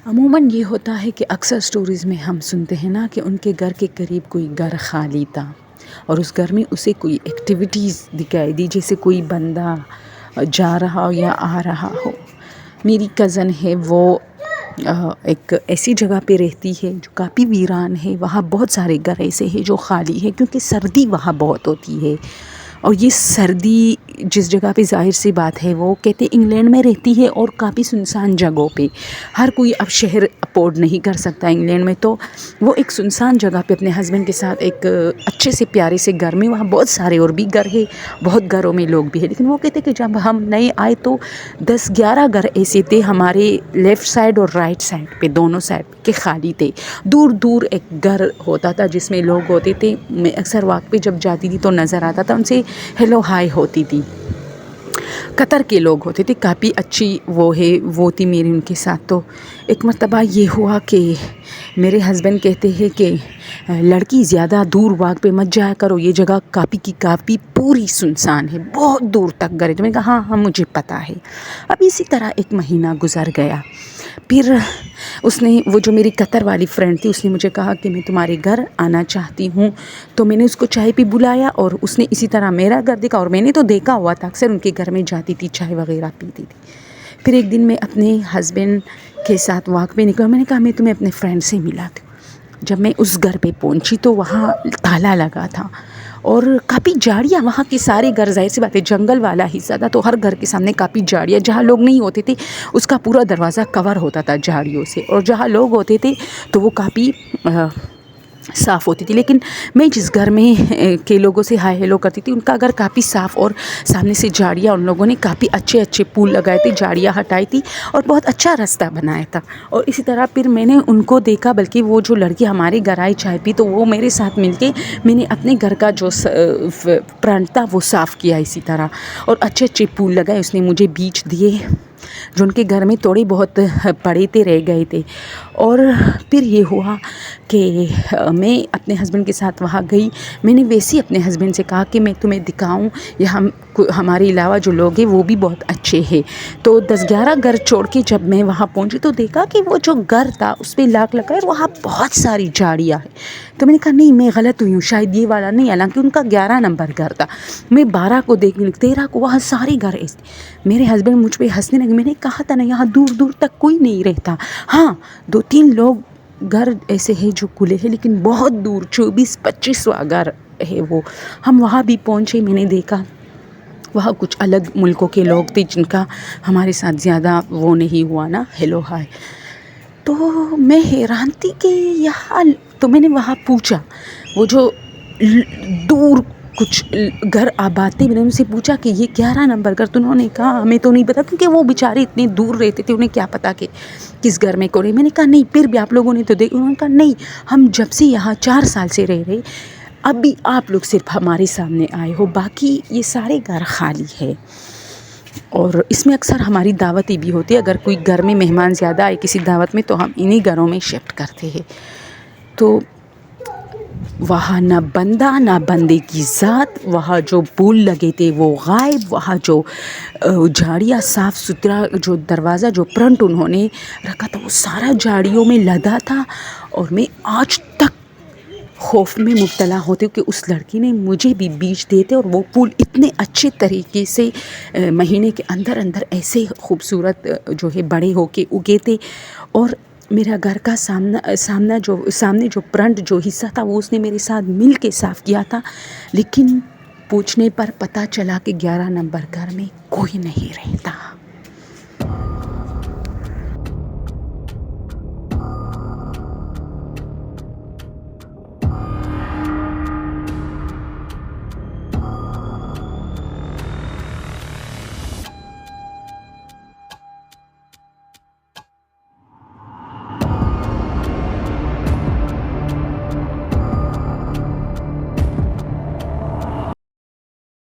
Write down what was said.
عموماً یہ ہوتا ہے کہ اکثر سٹوریز میں ہم سنتے ہیں نا کہ ان کے گھر کے قریب کوئی گھر خالی تھا اور اس گھر میں اسے کوئی ایکٹیویٹیز دکھائی دی، جیسے کوئی بندہ جا رہا ہو یا آ رہا ہو۔ میری کزن ہے، وہ ایک ایسی جگہ پہ رہتی ہے جو کافی ویران ہے، وہاں بہت سارے گھر ایسے ہیں جو خالی ہے کیونکہ سردی وہاں بہت ہوتی ہے۔ اور یہ سردی جس جگہ پہ ظاہر سی بات ہے، وہ کہتے انگلینڈ میں رہتی ہے اور کافی سنسان جگہوں پہ، ہر کوئی اب شہر افورڈ نہیں کر سکتا انگلینڈ میں، تو وہ ایک سنسان جگہ پہ اپنے ہسبینڈ کے ساتھ ایک اچھے سے پیارے سے گھر میں، وہاں بہت سارے اور بھی گھر ہے، بہت گھروں میں لوگ بھی ہیں، لیکن وہ کہتے کہ جب ہم نئے آئے تو 10-11 گھر ایسے تھے ہمارے لیفٹ سائڈ اور رائٹ سائڈ پہ، دونوں سائڈ کے خالی تھے۔ دور دور ایک گھر ہوتا تھا جس میں لوگ ہوتے تھے، میں اکثر واک پہ جب جاتی تھی تو نظر آتا تھا، ان سے ہیلو ہائی ہوتی تھی۔ قطر کے لوگ ہوتے تھے، کافی اچھی وہ تھی میری ان کے ساتھ۔ تو ایک مرتبہ یہ ہوا کہ میرے ہسبینڈ کہتے ہیں کہ لڑکی زیادہ دور واک پہ مت جایا کرو، یہ جگہ کافی پوری سنسان ہے، بہت دور تک گھر ہے۔ تو میں نے کہا ہاں مجھے پتہ ہے۔ اب اسی طرح ایک مہینہ گزر گیا، پھر اس نے، وہ جو میری قطر والی فرینڈ تھی، اس نے مجھے کہا کہ میں تمہارے گھر آنا چاہتی ہوں، تو میں نے اس کو چائے پہ بلایا اور اس نے اسی طرح میرا گھر دیکھا، اور میں نے تو دیکھا ہوا تھا، اکثر ان کے گھر میں جاتی تھی، چائے وغیرہ پیتی تھی۔ پھر ایک دن میں اپنے ہسبینڈ کے ساتھ واک پہ نکلا، میں نے کہا میں تمہیں اپنے فرینڈ سے ملاتی ہوں۔ جب میں اس گھر پہ پہنچی تو وہاں تالا لگا تھا اور کافی جھاڑیاں، وہاں کے سارے گھر ظاہر سی بات ہے جنگل والا حصہ تھا، تو ہر گھر کے سامنے کافی جھاڑیاں، جہاں لوگ نہیں ہوتے تھے اس کا پورا دروازہ کور ہوتا تھا جھاڑیوں سے، اور جہاں لوگ ہوتے تھے تو وہ کافی صاف ہوتی تھی۔ لیکن میں جس گھر میں کے لوگوں سے ہائی ہیلو کرتی تھی، ان کا گھر کافی صاف، اور سامنے سے جھاڑیاں، ان لوگوں نے کافی اچھے پھول لگائے تھے، جھاڑیاں ہٹائی تھی اور بہت اچھا راستہ بنایا تھا۔ اور اسی طرح پھر میں نے ان کو دیکھا، بلکہ وہ جو لڑکی ہمارے گھر آئی چائے پی، تو وہ میرے ساتھ مل کے میں نے اپنے گھر کا جو فرنٹ تھا وہ صاف کیا اسی طرح، اور اچھے پھول لگائے، اس نے مجھے بیج دیے جو ان کے گھر میں تھوڑے بہت پڑے تھے، رہ گئے تھے۔ اور پھر یہ ہوا کہ میں اپنے ہسبینڈ کے ساتھ وہاں گئی، میں نے ویسے ہی اپنے ہسبینڈ سے کہا کہ میں تمہیں دکھاؤں، یا ہمارے علاوہ جو لوگ ہیں وہ بھی بہت اچھے ہیں۔ تو 10-11 گھر چھوڑ کے جب میں وہاں پہنچی تو دیکھا کہ وہ جو گھر تھا اس پہ لاک لگا ہے، وہاں بہت ساری جھاڑیاں ہیں۔ تو میں نے کہا نہیں، میں غلط ہوئی ہوں، شاید یہ والا نہیں، حالانکہ ان کا 11 نمبر گھر تھا۔ میں 12 کو دیکھنے لگی، 13 کو، وہاں سارے گھر ایسے۔ میرے ہسبینڈ مجھ پہ ہنسنے لگے، میں نے کہا تھا نا یہاں دور دور تک کوئی نہیں رہتا، ہاں 2-3 لوگ گھر ایسے ہیں جو کھلے ہیں، لیکن بہت دور 24-25واں گھر ہے وہ۔ ہم وہاں بھی پہنچے، میں نے دیکھا وہاں کچھ الگ ملکوں کے لوگ تھے جن کا ہمارے ساتھ زیادہ وہ نہیں ہوا نا، ہیلو ہائے۔ تو میں حیران تھی کہ یہاں، تو میں نے وہاں پوچھا، وہ جو دور کچھ گھر آباد تھے، میں نے ان سے پوچھا کہ یہ 11 نمبر گھر، تو انہوں نے کہا ہمیں تو نہیں پتا، کیونکہ وہ بیچارے اتنے دور رہتے تھے، انہیں کیا پتا کہ کس گھر میں کون ہے۔ میں نے کہا نہیں، پھر بھی آپ لوگوں نے تو دیکھ، انہوں نے کہا نہیں، ہم جب سے یہاں 4 سال سے رہ رہے، اب بھی آپ لوگ صرف ہمارے سامنے آئے ہو، باقی یہ سارے گھر خالی ہے۔ اور اس میں اکثر ہماری دعوتیں بھی ہوتی ہے، اگر کوئی گھر میں مہمان زیادہ آئے کسی دعوت میں تو ہم انہی گھروں میں شفٹ کرتے ہیں۔ تو وہاں نہ بندہ نہ بندے کی ذات، وہاں جو پھول لگے تھے وہ غائب، وہاں جو جھاڑیاں صاف ستھرا، جو دروازہ جو فرنٹ انہوں نے رکھا تھا وہ سارا جھاڑیوں میں لدا تھا۔ اور میں آج تک خوف میں مبتلا ہوتی ہوں کہ اس لڑکی نے مجھے بھی بیج دیتے، اور وہ پھول اتنے اچھے طریقے سے مہینے کے اندر ایسے خوبصورت جو ہے بڑے ہو کے اگے تھے۔ اور میرا گھر کا سامنے جو فرنٹ جو حصہ تھا وہ اس نے میرے ساتھ مل کے صاف کیا تھا، لیکن پوچھنے پر پتہ چلا کہ 11 نمبر گھر میں کوئی نہیں رہتا۔